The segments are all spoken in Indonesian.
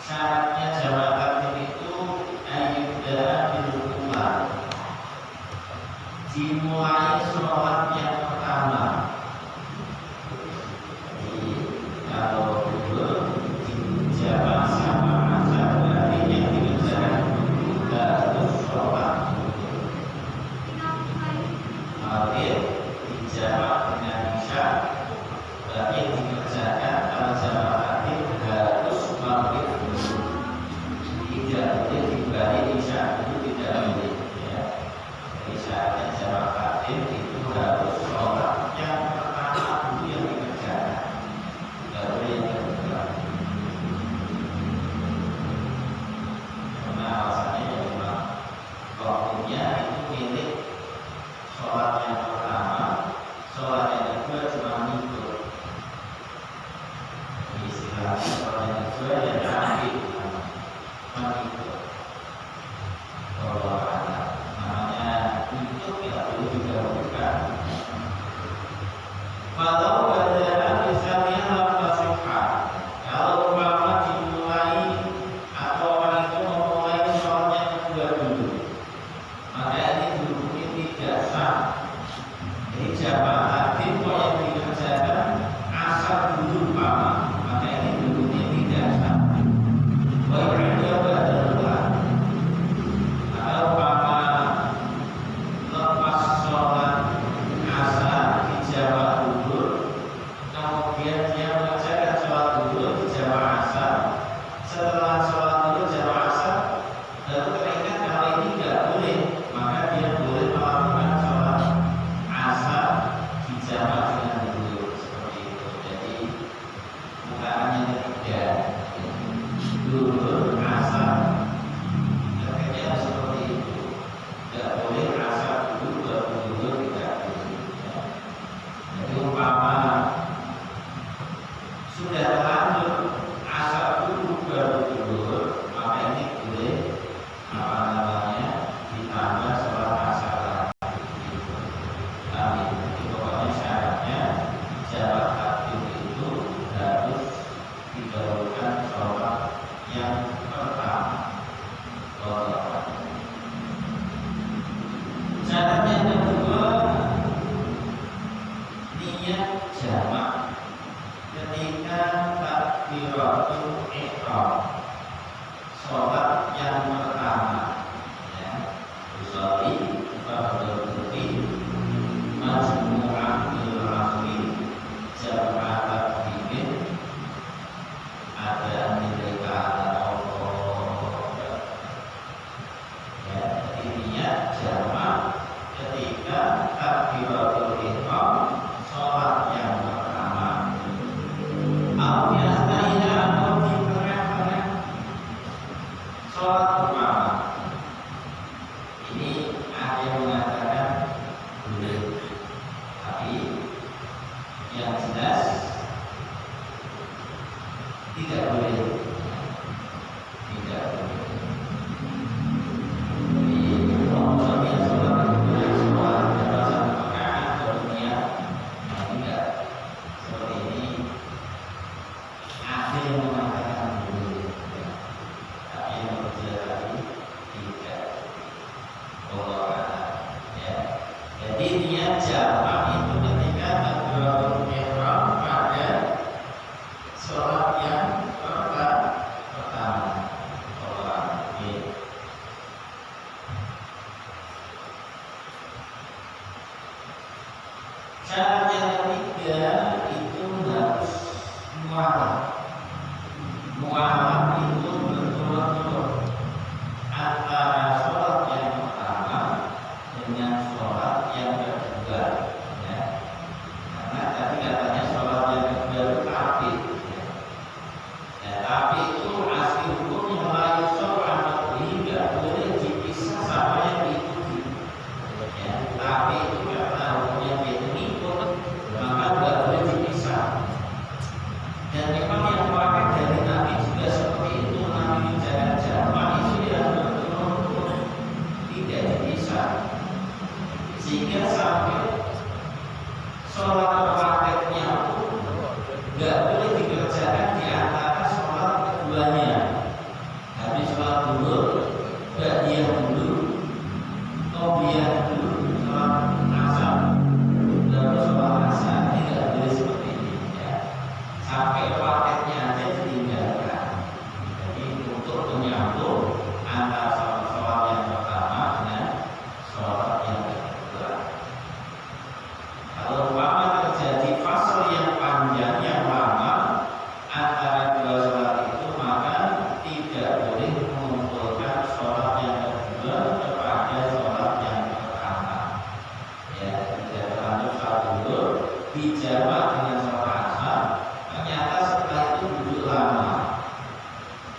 Syaratnya jamak takdim itu ayyuda bil-ula, dimulai sholat yang pertama. Jadi kalau dulu jamak sama asar berarti yang dikerjakan harus sholat. Maghrib dijamak dengan isya berarti yang dikerjakan kalau jamak takdim harus maghrib dulu. Tidak boleh dibalik isya, itu tidak boleh ya. Isya dan jamak takdim itu harus sholat yang pertama dulu yang dikerjakan, tidak boleh yang kedua. Karena alasannya ya memang waktunya itu milik sholat yang pertama, sholat yang kedua cuma ngikut. Istilahnya sholat yang kedua ya nabi mengikut. Kalau ada namanya ikut tidak boleh didahulukan. Walau pada misalnya lafazihah, kalau umpama dimulai atau orang itu memulai sholat yang kedua dulu, maka ini dihukumi tidak sah. Jadi jamak takdim kalau yang dikerjakan asar dulu umpama, maka ini dihukumi tidak sah. Wa'idha ba'dallah, maka umpama lepas sholat asar di jamak dulu, kemudian dia mengerjakan sholat dulu di jamak asar. Setelah sholat dulu jamak asar, lalu teringat kalau ini tidak boleh, maka dia boleh melakukan sholat asar di jamak dengan dulu seperti itu. Jadi bukannya ketiga dulu asar, kerja seperti itu. Tidak boleh asar dulu baru dulu, tidak boleh. Jadi umpama sudah terlanjur asar dulu baru dulu, maka ini boleh apa namanya ditambah sholat asar lagi. Tapi pokoknya syaratnya jamak takdim itu harus didahulukan sholat yang pertama. Syarat yang kedua, niat jamak ketika takbiratul ihram, sholat yang pertama ya. Usolli fardhu wudu majmu'ah bil asri jam'at takdim ada nilai kata Allah ya. Jadi niat jamak ketika takbiratul ihram, sholat yang pertama. Al-Biasanya atau di tengah-tengah sholat pertama. Ini ada yang mengatakan boleh, tapi yang jelas tidak boleh. Tidak boleh. Jadi kalau misalnya sholat kedua, sholat dalam satu rakaat baru niat, nah tidak seperti ini. Ada yang mengatakan boleh, ya. Tapi yang berjelas tadi tidak. Allah ya. Jadi niat jamak itu ketika takbiratul ihram pada sholat yang pertama. Allah ya. Syarat yang ketiga itu harus mualah. Mualah itu berturut-turut antara sholat yang pertama dengan sholat yang kedua ya. Karena tadi katanya sholat yang kedua itu tapi ya, tapi itu asli hukumnya layu sholat tidak boleh dipisah sama yang diikuti ya. Tapi itu karena hukumnya itu ngikut, maka tidak boleh dipisah. Dan memang yang pakai dari Nabi juga seperti itu.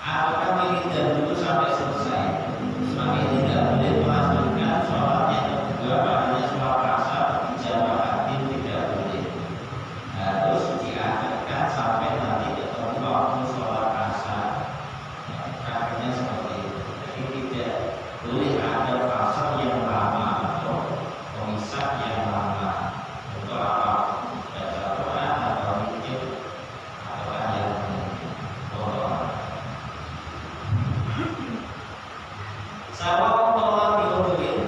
Apakah militer dulu sampai selesai? Maka tidak boleh melanjutkan sholat yang kedua padanya sholat asar di jamaah hadir, tidak boleh. Harus diakhirkan sampai nanti ketemu waktu sholat asar. Akhirnya seperti itu. Jadi tidak boleh ada fase yang lama atau pemisah yang lama untuk apa? Baca Quran atau mikir atau yang kotor. Sawa Allah diutuhin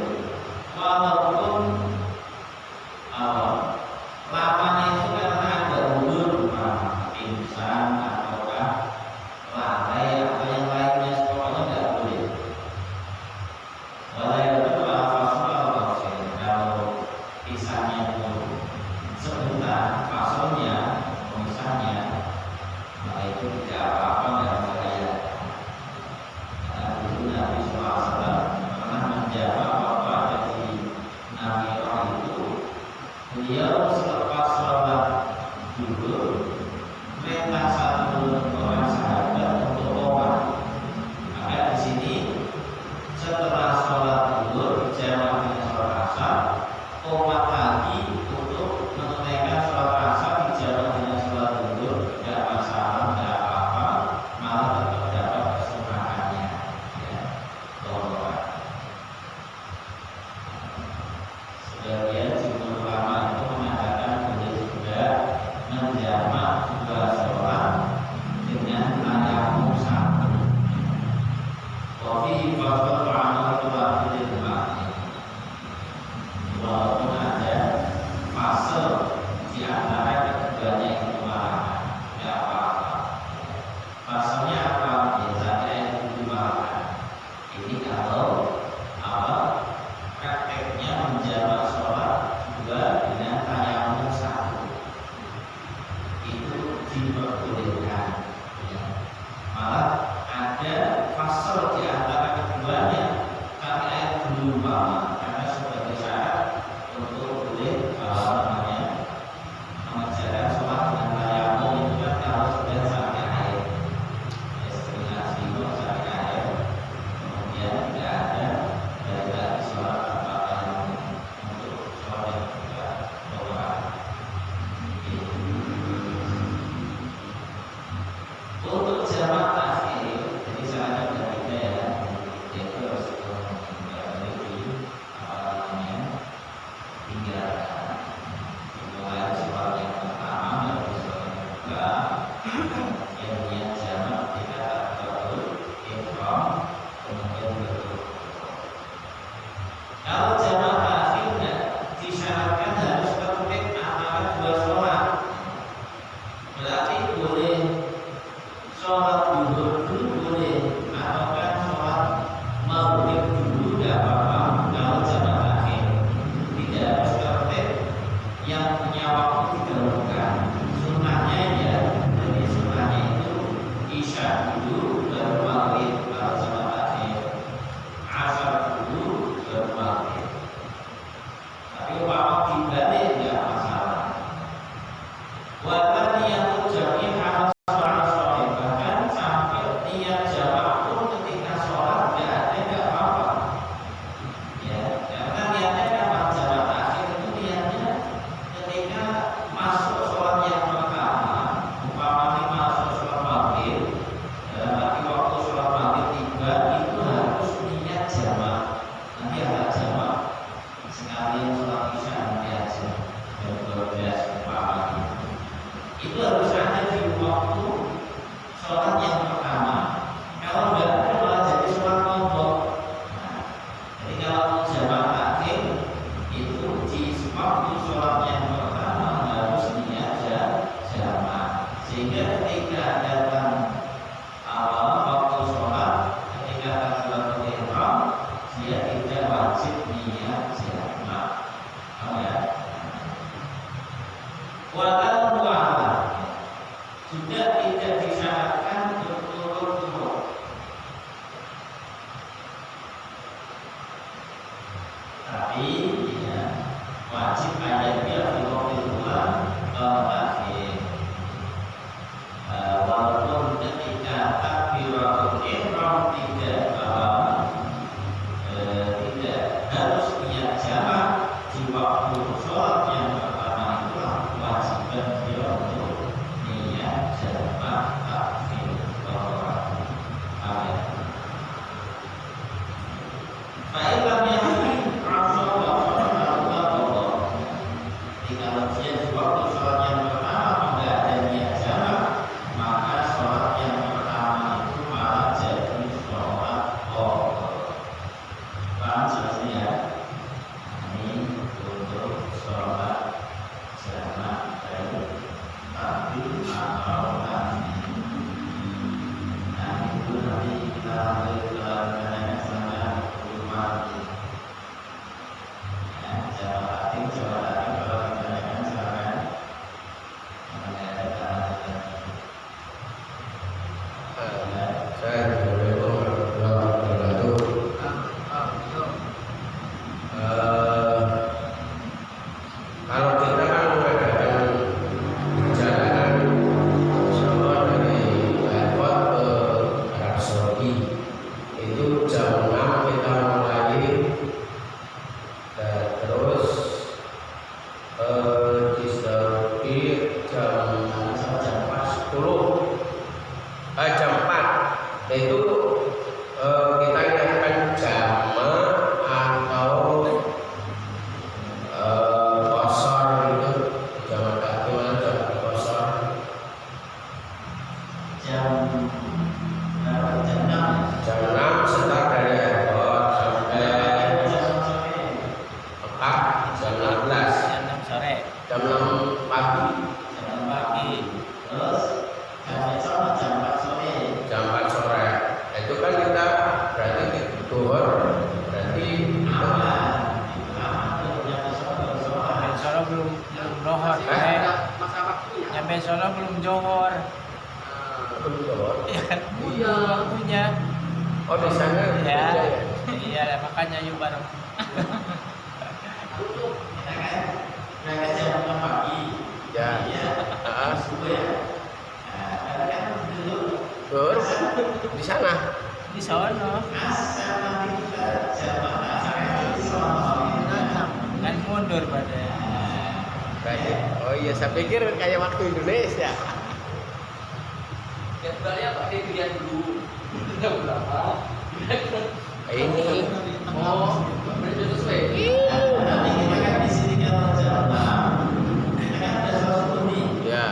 itu kita ingatkan jama atau kosor itu jama takdim atau jam kosor jam 6 setelah dari airport sampai Mekah jam 16 jam 6 sore, jam 6 pagi jam 6 pagi. terus jam 4 sore. jam 4 sore itu kan kita berarti duhur berarti Sampai Solo belum lohor, sampai Solo belum johor. belum duhur. Iya kan? Waktunya. Oh di sana Ya, beda ya? iya makanya yuk bareng. Mereka jam 6 pagi. Ya. Iya. Ah, Subuh ya. Nah, kan dulu duhur di sana. Di sono asal nanti kita jamaah sampai di sana. kan mundur pada. Kayak, oh iya saya pikir kayak waktu Indonesia. Ya sebenarnya Pak dia lihat dulu. Jam berapa? Ini Oh, berarti sesuai. Nanti kita kan di sini kalau jam 6 kita kan ada sholat subuh nih. ya.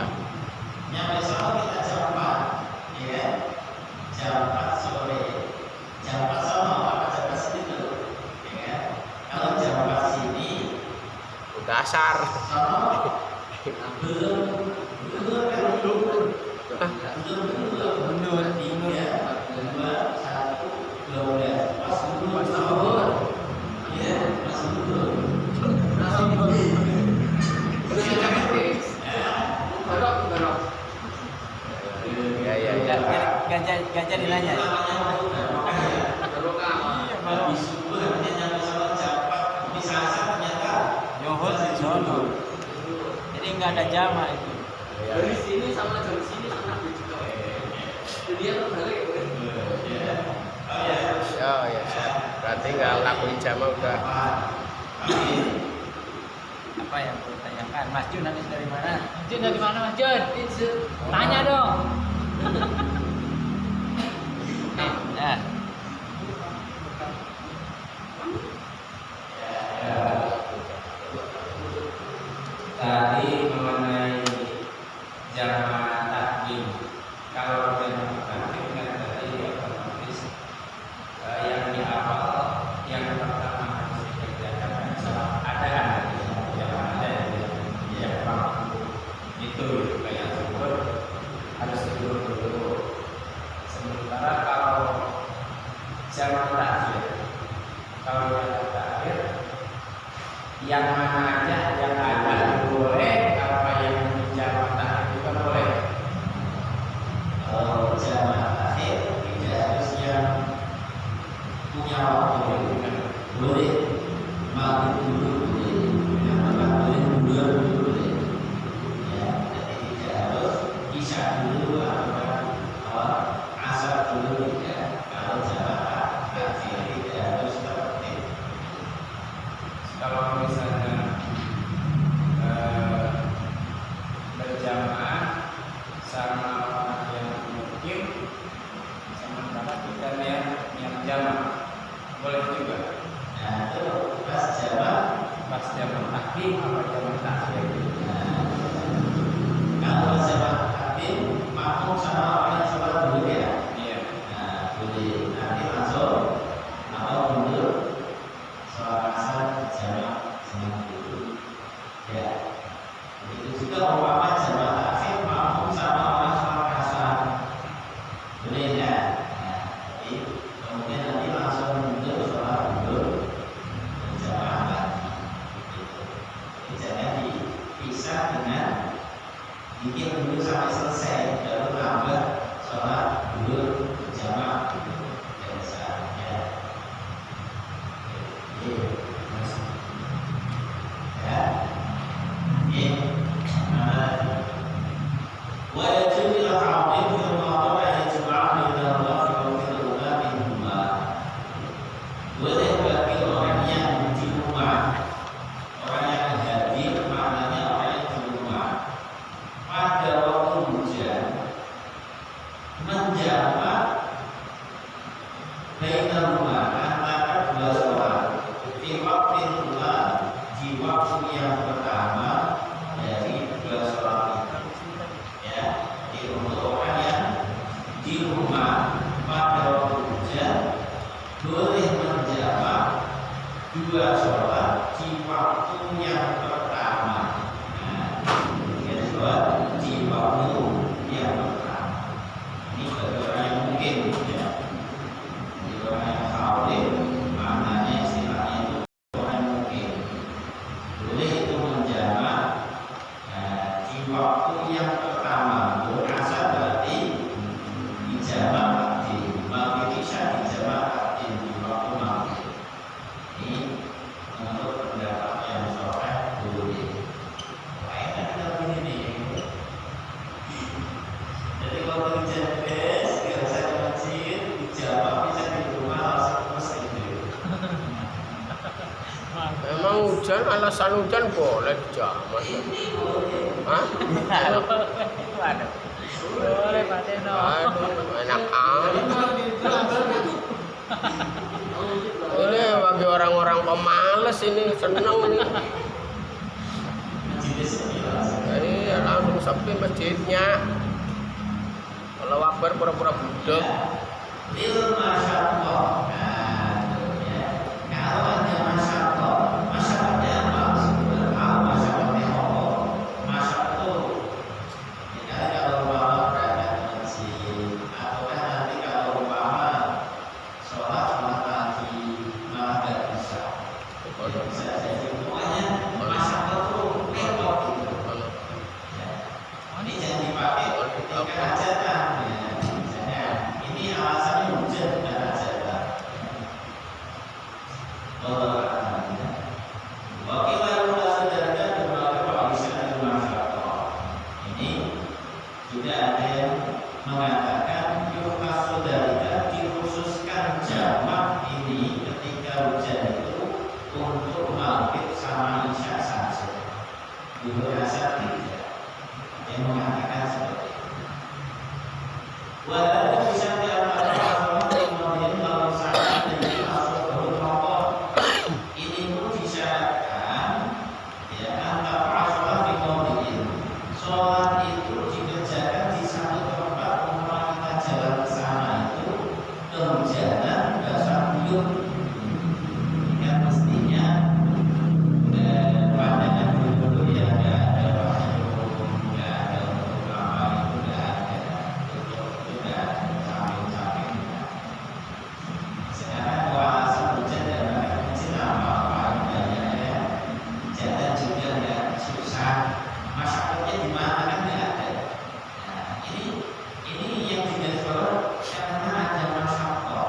Nyampe sana kita jam 4, ya. Jam 4 sore. Jam 4 sana apa jam 4 sini dulu, ya. Kalau jam 4 sini Udah asar. sana belum kan belum Mundur. 3, 2, 1, 12 pas dulu sahur. Ya, pas dulu. Ya ya ya. Gak jadi nanya. Iya, baru Habis subuh katanya nyampe sholat jam 4, bisa asar ternyata. johor di sono. Jadi nggak ada jama itu. Ya. Dari sini sama dari sini sama juga. Jadi dia terbalik. Oh ya. Berarti nggak lakuin jama udah. Apa yang perlu tanyakan? Mas Jun habis dari mana? Jun dari mana Mas Jun? Tanya dong. Nah, Tadi mengenai jamaah takdim, kalau jamaah takdim kan tadi otomatis yang di awal yang pertama harus dikerjakan kan sholat adaan jamaah ada yang waktu itu kayak zuhur harus tidur dulu. Sementara kalau jamaah takhir, kalau jamaah takhir yang mana aja yang ada boleh, apa yang jamaah takhir juga boleh. Kalau jamaah akhir tidak harus yang punya waktu boleh maghrib dulu boleh, yang makan boleh mundur dulu boleh. Ya, jadi tidak harus isya dulu atau asar dulu tidak. Kalau jamaah akhir tidak harus tertib. Kalau misalnya berjamaah sama orang yang mungkin sementara kita yang jamaah boleh juga. Nah, itu pas jamaah. Pas jamaah takdim apa jamaah takhir. Kalau jamaah takdim makmum sama orang yang sholat dulu ya. Iya. Nah, boleh nanti langsung atau mundur sholat asar jamaah sama dulu. Ya, begitu juga umpama jamaah takhir makmum sama orang sholat asar boleh ya. Nah, jadi kemudian nanti langsung mundur sholat dulu jamaah lagi. Gitu. Jadi jangan dipisah dengan bikin dulu sampai selesai baru nambah hujan, alasan hujan boleh jaman. Hah? Itu ada. Boleh Pak Teno. Aduh, enak amat. Ini bagi orang-orang pemalas ini seneng nih. Iya, langsung sepi masjidnya. Kalau wakbar pura-pura budek. Lil masyarakat. Kalau ada masyarakatnya apa? Masyarakatnya apa? Masyarakat itu kalau umpama berada di masjid, atau kan nanti kalau umpama sholat pagi malah nggak bisa. Bisa jadi pokoknya masyarakat itu repot gitu. Ini jangan dipakai ketika hajatan. Misalnya ini alasannya hujan dan hajatan. Oke, lalu saudara berbagai pengisian di masyarakat. Ini juga ada yang mengatakan yukas saudara dikhususkan jamak ini ketika hujan itu untuk maghrib sama isya saja. Ibu rasa tidak. Yang mengatakan seperti itu. Walau bisa diantara masalah kemudian kalau saat ini masuk berkelompok ini pun disyaratkan ya antara masalah kemudian sholat itu dikerjakan di satu tempat umpama kita jalan ke sana itu kehujanan basah guyur kan mestinya pandangan dulu ya nggak ada payung, nggak ada untuk apa itu nggak ada tutup juga samping-samping. Sedangkan kalau alasan hujan dan akan kecil apa ya jalan juga nggak susah, masyarakatnya di mana kan nggak ada. Nah ini yang tidak perlu karena ada masyarakat.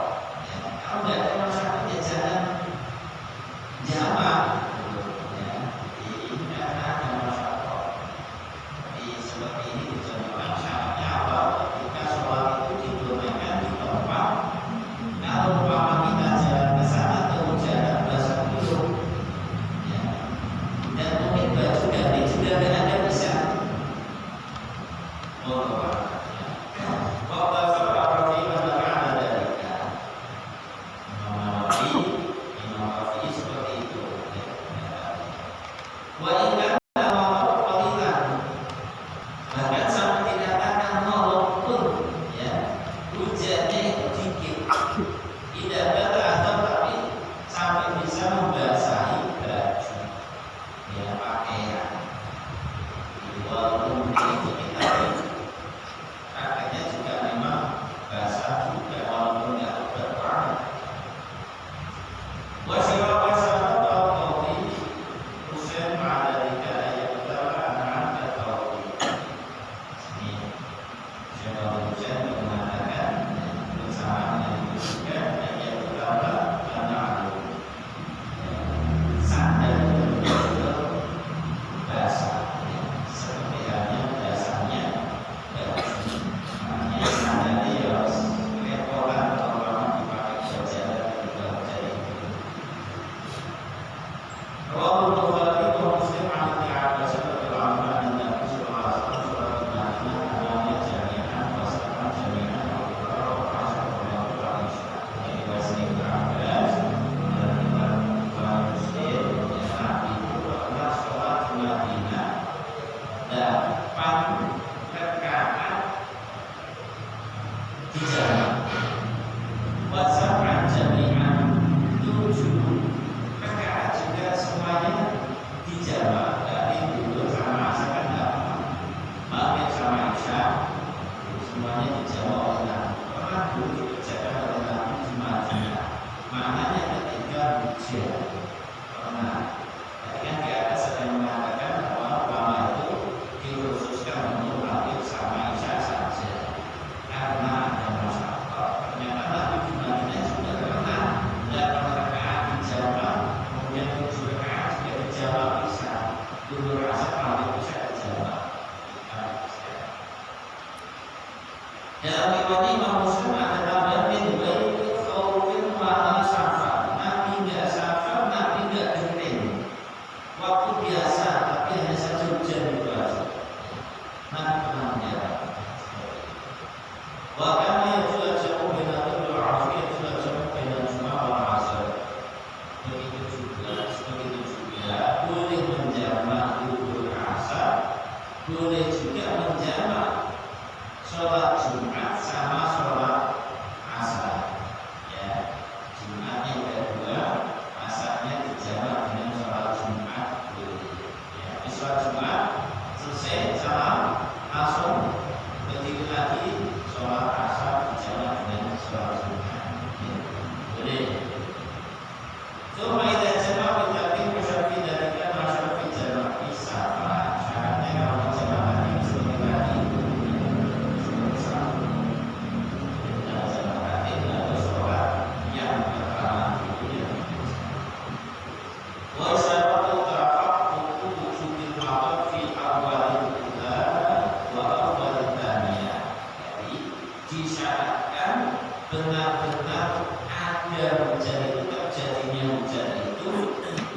benar-benar ada hujan itu, terjadinya hujan itu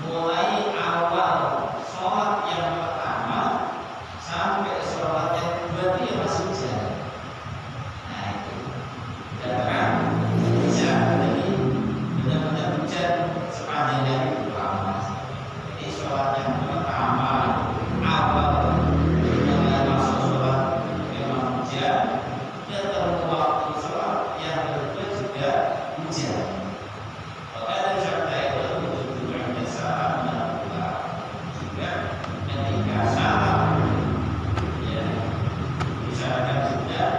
mulai awal sholat yang pertama sampai sholat yang kedua itu ya masih hujan. Nah itu benar hujan, jadi benar-benar hujan sepanjang dari itu lama. Jadi sholat yang pertama awal mulai masuk sholat memang hujan, dan terlalu waktu sholat yang kedua juga hujan. Maka ada sabda itu untuk ada salam dan pula juga ketika salam ya misalkan sudah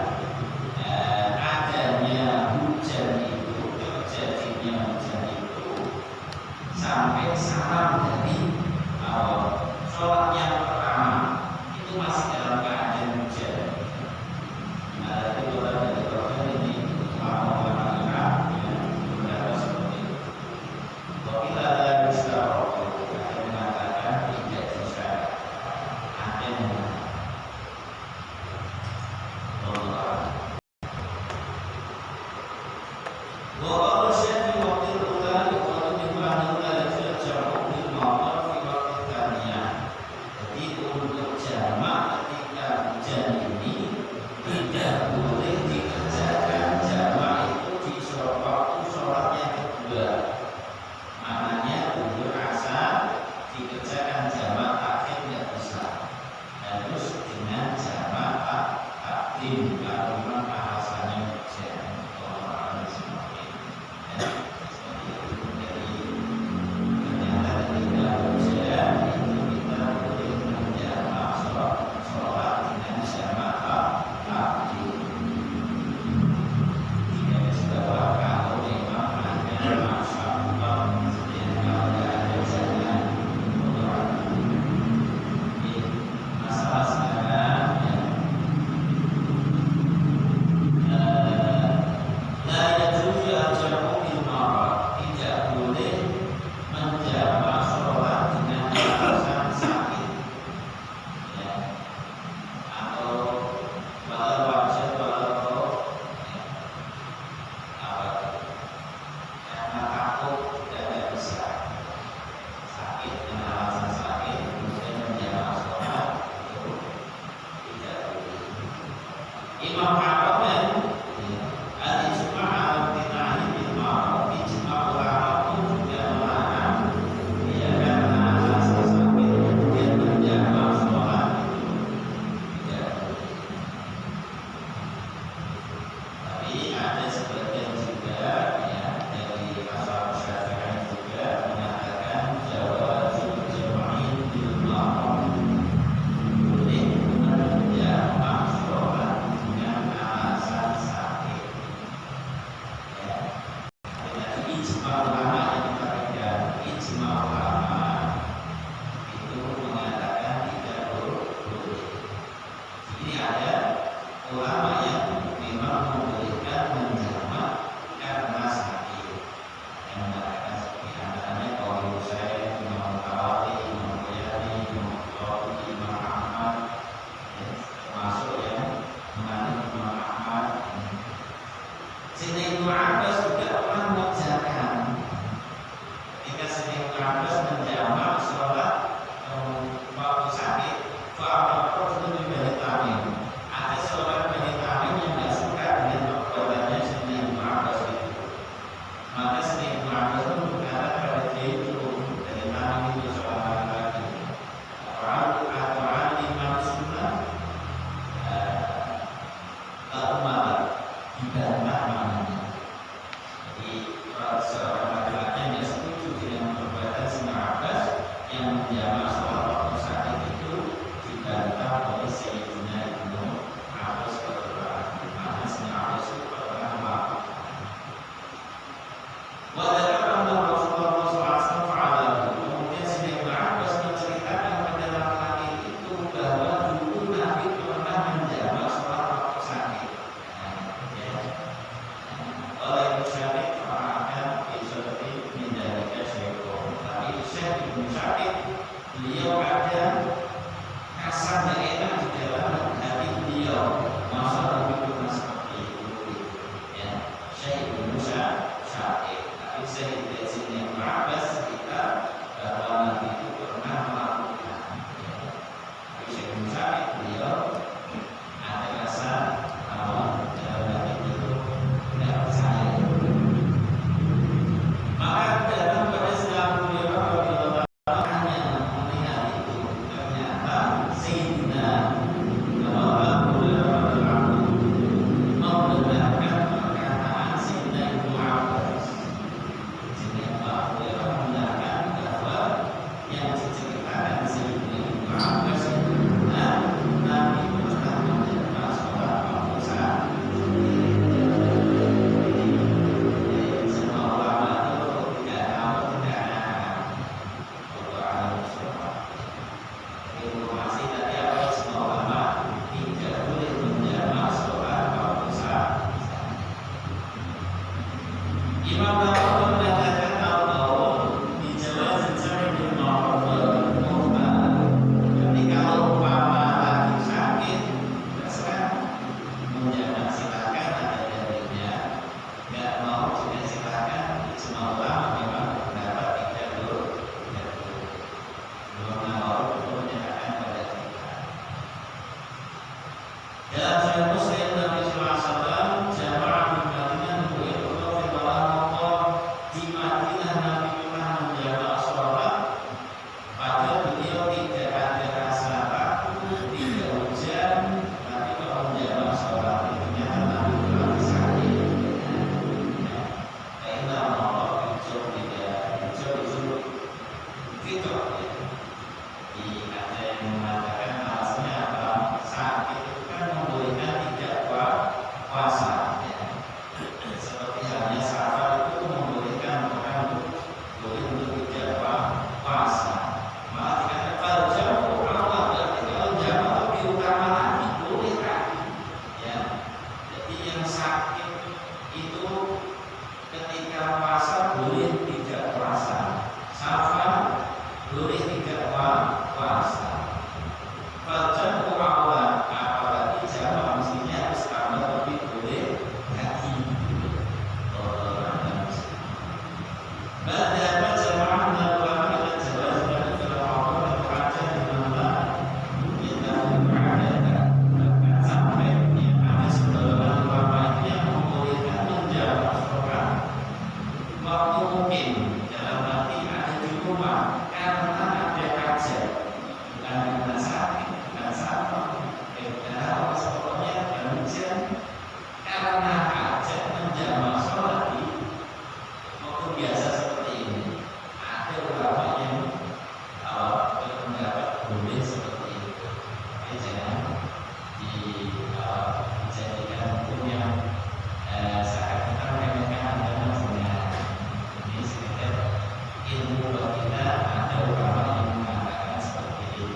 adanya hujan itu, terjadinya hujan itu sampai salam dari awal sholat yang pertama itu masih dalam keadaan hujan. Nah, itu dari Rasul ini lama-lama ya, beberapa seperti itu. Bila ada istilah yang mengatakan tidak bisa ada yang Allah. Wa arsyad waktu ulama waktu dimana ada jamak di mawar di waktu tanya. Jadi untuk jamak ketika hujan ini tidak boleh dikerjakan jamak itu di waktu sholat yang kedua. Maknanya untuk asar dikerjakan jamak akhir tidak bisa. Harus dengan jamak takdim kalau memang alasannya hujan. Orang seperti itu. Seperti itu dari ternyata ketika hujan itu kita boleh menjamak sholat dengan jamak takdim. Jika disebut kalau memang ada masalah yang kalau ada jalan untuk masalah sekarang ya. La yajuzu al-jam'u bil marad, tidak boleh menjamak sholat dengan alasan sakit ya. Atau walau wajib walau karena takut tidak bisa sakit dengan alasan sakit kemudian menjamak sholat itu tidak boleh. Imam Ahmad al-ijma' al-qita'ah bil ma'ruf, ijma' ulama pun juga melarang ya karena alasan sakit kemudian menjamak sholat itu tidak boleh. Tapi ada sebagian juga ya dari mazhab Syafi'i juga mengatakan jawazul jam'i bil ma'ruf, boleh menjamak sholat dengan alasan sakit. Ya, dengan ijma' ulama yang kita pegang, ijma' ulama itu mengatakan tidak boleh. Jadi ada ulama yang memang membolehkan menjamak karena sakit. Yang mengatakan seperti antaranya Qaul Syekh, Imam Tawawi, Imam Ghazali, Imam Qawi, Imam Ahmad, ya, termasuk yang mengandung Imam Ahmad. Sayyidina Ibnu Abbas juga pernah mengajarkan ketika Sayyidina Ibnu Abbas menjamak sholat waktu sakit, fa'amaqot itu dari Tamim. Ada seorang dari Tamim yang tidak suka dengan perbuatannya Sayyidina Ibnu Abbas itu. Maka Sayyidina Ibnu Abbas itu berkata kepada dia itu dari Tamim itu seorang laki-laki, atau imam sunnah umar dibantah namanya. Jadi seorang laki-laki yang tidak setuju dengan perbuatan Sayyidina Abbas yang menjamak sholat waktu sakit itu dibantah oleh Sayyidina Ibnu Abbas berdoa. Maka Sayyidina Abbas itu berdoa maaf. Wadakan Rasulullah SAW fa'alahu. Kemudian Sayyidina Ibnu Abbas menceritakan pada laki-laki itu bahwa dulu Nabi pernah menjamak sholat waktu sakit. Oleh Ibnu Syabik mengatakan seperti menjadikan syaitan. Tapi Syekh Ibnu Syabik beliau ada rasa tidak enak di dalam hati beliau. Masa Nabi pernah seperti itu ya. Syekh Ibnu Syabik sakit. Tapi saya tidak sini Abbas kita bahwa Nabi itu pernah melakukan. Tapi saya sakit beliau ada rasa bahwa Nabi itu tidak percaya. Maka dalam pada sedang beliau hanya melihat itu ternyata Sayyidina membenarkan perkataan Sayyidina Ibnu Abbas. Sayyidina Abu Hurairah membenarkan bahwa yang diceritakan Sayyidina Ibnu Abbas itu benar. Nabi pernah menjaga sholat waktu saat semua ulama itu tidak tahu tidak ada informasi tadi apa semua ulama tidak boleh menjaga sholat waktu saat Imam Nawawi mengatakan bahwa di Jawa secara normal jadi kalau umpama lagi sakit terserah menjaga silakan ada dalilnya nggak mau juga silakan semua ulama memang pendapat tidak boleh Imam Nawawi menyatakan pada kita dalam Sahih Muslim Nabi sallallahu alaihi wasallam jamaah di Madinah beliau di malam di Madinah Nabi pernah menjaga sholat padahal beliau tidak ada rasa takut tidak hujan tapi kalau menjaga sholat ternyata Nabi pernah sakit karena Allah hijau tidak hijau itu fitrah ada yang mengatakan alasannya apa sakit itu kan membolehkan tidak puasa seperti halnya safar itu membolehkan orang boleh untuk tidak puasa malah dikatakan kalau jauh Allah berarti kalau jauh lebih utama lagi boleh lagi ya jadi yang sakit itu ketika puasa boleh tidak puasa safar boleh tidak puasa Fajar awal apalagi jamaah mestinya harus tambah lebih boleh lagi pada apa jamaah melakukan dengan jawab dan terlalu terpacah di mana kita berada sampai ada sebagian ulama yang membolehkan menjawab sholat waktu mungkin dalam arti ada di rumah karena ada hajat bukan karena sakit bukan sama karena pokoknya dan hujan karena hajat menjawab sholat di waktu biasa seperti ini ada ulama yang berpendapat boleh seperti itu jadi jangan dijadikan hukum yang sangat kita remehkan agama sebenarnya ini sekedar ilmu buat kita ada ulama yang mengatakan seperti itu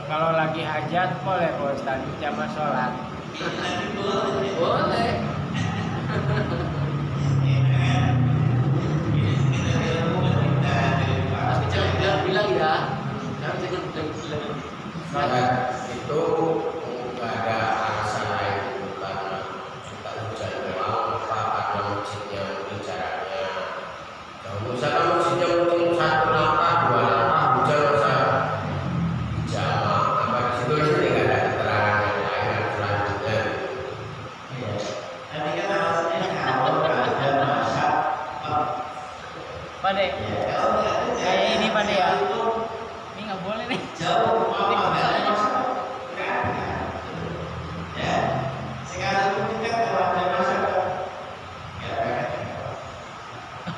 Kalau lagi hajat boleh Pak Ustaz jamaah sholat. Boleh. Tapi jangan bilang ya. Jangan bilang. Sholat itu nggak ada alasan lain karena suka hujan memang apa karena masjidnya mungkin jaraknya jauh misalkan masjidnya mungkin 1 langkah 2 langkah hujan masa jamaah apa di situ jadi nggak ada keterangan yang lain selanjutnya tapi kan alasannya kalau ada masa Pak Dek, kayak ini Pak Dek ya. Ini nggak boleh nih. jauh apa nggak ada masalah ya sekarang mungkin kan kalau ada masalah ya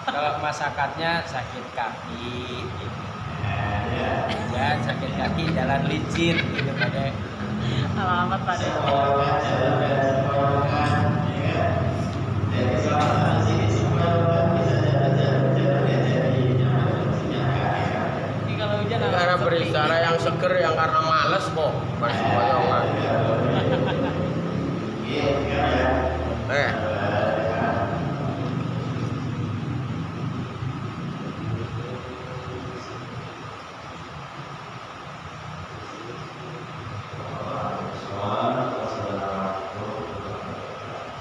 Kalau masyarakatnya sakit kaki, gitu. Ya sakit kaki jalan licin gitu Pak Dek. Alamat Pak Dek. sekolah jalan dan sekolah ya dari selatan sini sekolah bisa jalan jadi nyaman fungsinya kaki Ini kalau hujan Karena sepi. beristirahat yang seger yang karena malam males kok, males sembahyang. Iya, sekian ya. Eh,